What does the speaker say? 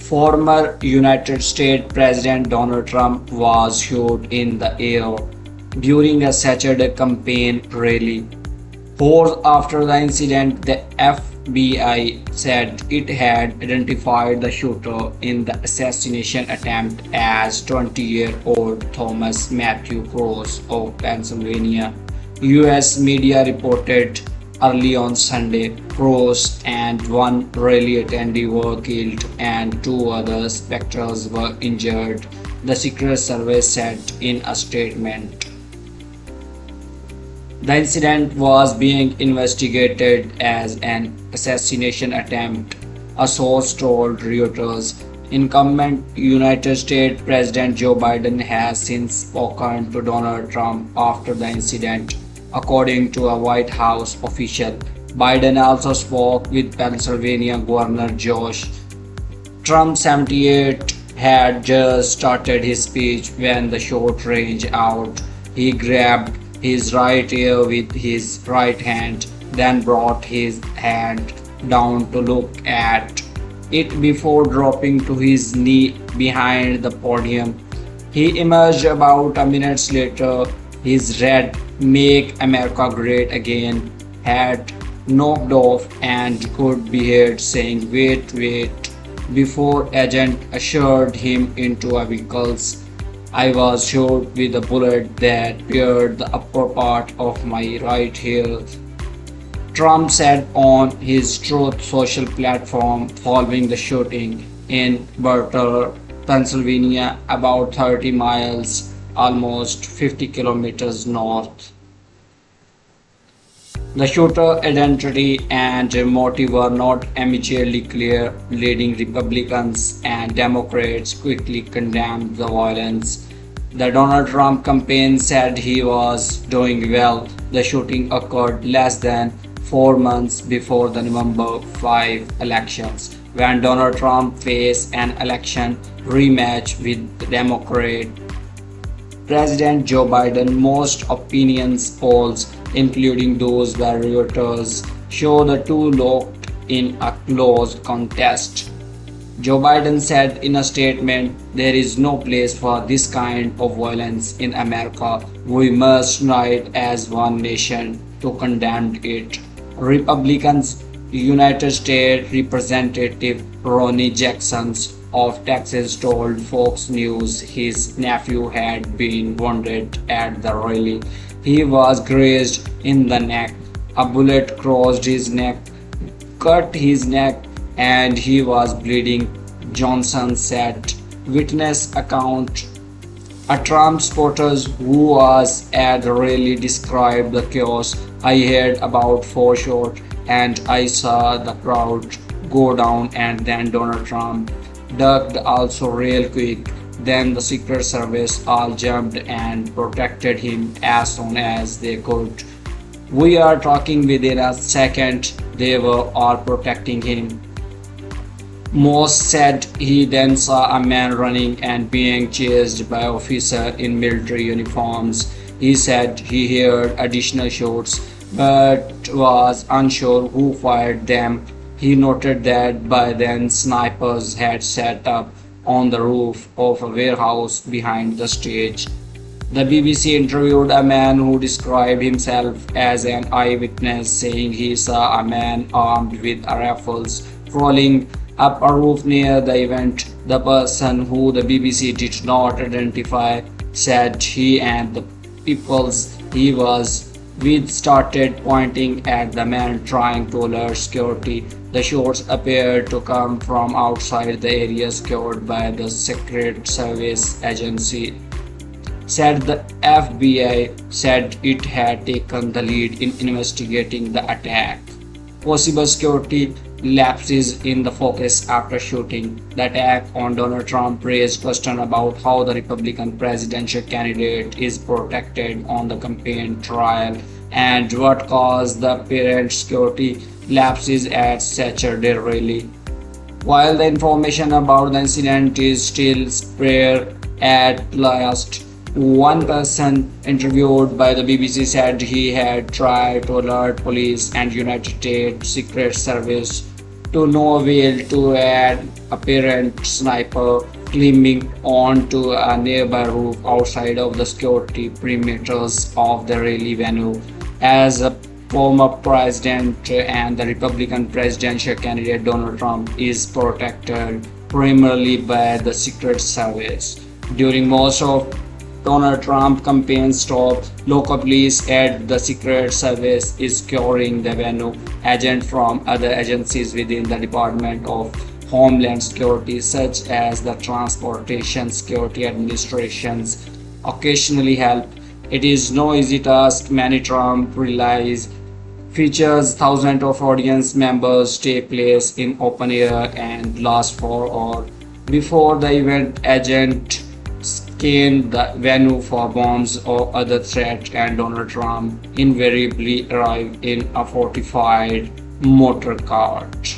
Former United States President Donald Trump was shot in the air during a Saturday campaign rally. Hours after the incident, the FBI said it had identified the shooter in the assassination attempt as 20-year-old Thomas Matthew Cross of Pennsylvania. US media reported early on Sunday, Cross and one rally attendee were killed and two other spectators were injured, the Secret Service said in a statement. The incident was being investigated as an assassination attempt, a source told Reuters. Incumbent United States President Joe Biden has since spoken to Donald Trump after the incident, according to a White House official. Biden also spoke with Pennsylvania Governor Josh. Trump, 78, had just started his speech when the shot rang out. He grabbed his right ear with his right hand, then brought his hand down to look at it before dropping to his knee behind the podium. He emerged about a minute later, his red "Make America Great Again" hat knocked off and could be heard saying wait, before agent ushered him into a vehicle. I was shot with a bullet that pierced the upper part of my right ear, Trump said on his Truth Social platform following the shooting in Butler, Pennsylvania, about 30 miles, almost 50 kilometers north. The shooter identity and motive were not immediately clear. Leading Republicans and Democrats quickly condemned the violence. The Donald Trump campaign said he was doing well. The shooting occurred less than 4 months before the November 5 elections, when Donald Trump faced an election rematch with Democrat President Joe Biden. Most opinions polls, including those by Reuters, show the two locked in a close contest. Joe Biden said in a statement, "There is no place for this kind of violence in America. We must unite as one nation to condemn it." Republicans United States Representative Ronnie Jackson of Texas told Fox News his nephew had been wounded at the rally. He was grazed in the neck. A bullet crossed his neck, cut his neck, and he was bleeding, Johnson said. Witness account. A Trump supporter who was at the rally described the chaos. "I heard about 4 shots and I saw the crowd go down, and then Donald Trump ducked also real quick. Then the Secret Service all jumped and protected him as soon as they could. We are talking within a second, they were all protecting him." Moss said he then saw a man running and being chased by officers in military uniforms. He said he heard additional shots but was unsure who fired them. He noted that by then snipers had set up on the roof of a warehouse behind the stage. The BBC interviewed a man who described himself as an eyewitness, saying he saw a man armed with rifles crawling up a roof near the event. The person, who the BBC did not identify, said he and the people he was with started pointing at the man, trying to alert security. The shots appeared to come from outside the area secured by the Secret Service agency, said the FBI said it had taken the lead in investigating the attack. Possible security lapses in the focus after shooting. The attack on Donald Trump raised questions about how the Republican presidential candidate is protected on the campaign trail and what caused the apparent security lapses at Saturday rally. While the information about the incident is still sparse at last, one person interviewed by the BBC said he had tried to alert police and United States Secret Service To no avail, to an apparent sniper climbing onto a nearby roof outside of the security perimeters of the rally venue. As a former president and the Republican presidential candidate Donald Trump is protected primarily by the Secret Service. During most of Donald Trump campaign stop, local police at the Secret Service is securing the venue. Agents from other agencies within the Department of Homeland Security, such as the Transportation Security Administrations, occasionally help. It is no easy task. Many Trump rallies features thousands of audience members, take place in open air and last for hours. Before the event, agent scan the venue for bombs or other threats, and Donald Trump invariably arrived in a fortified motor cart.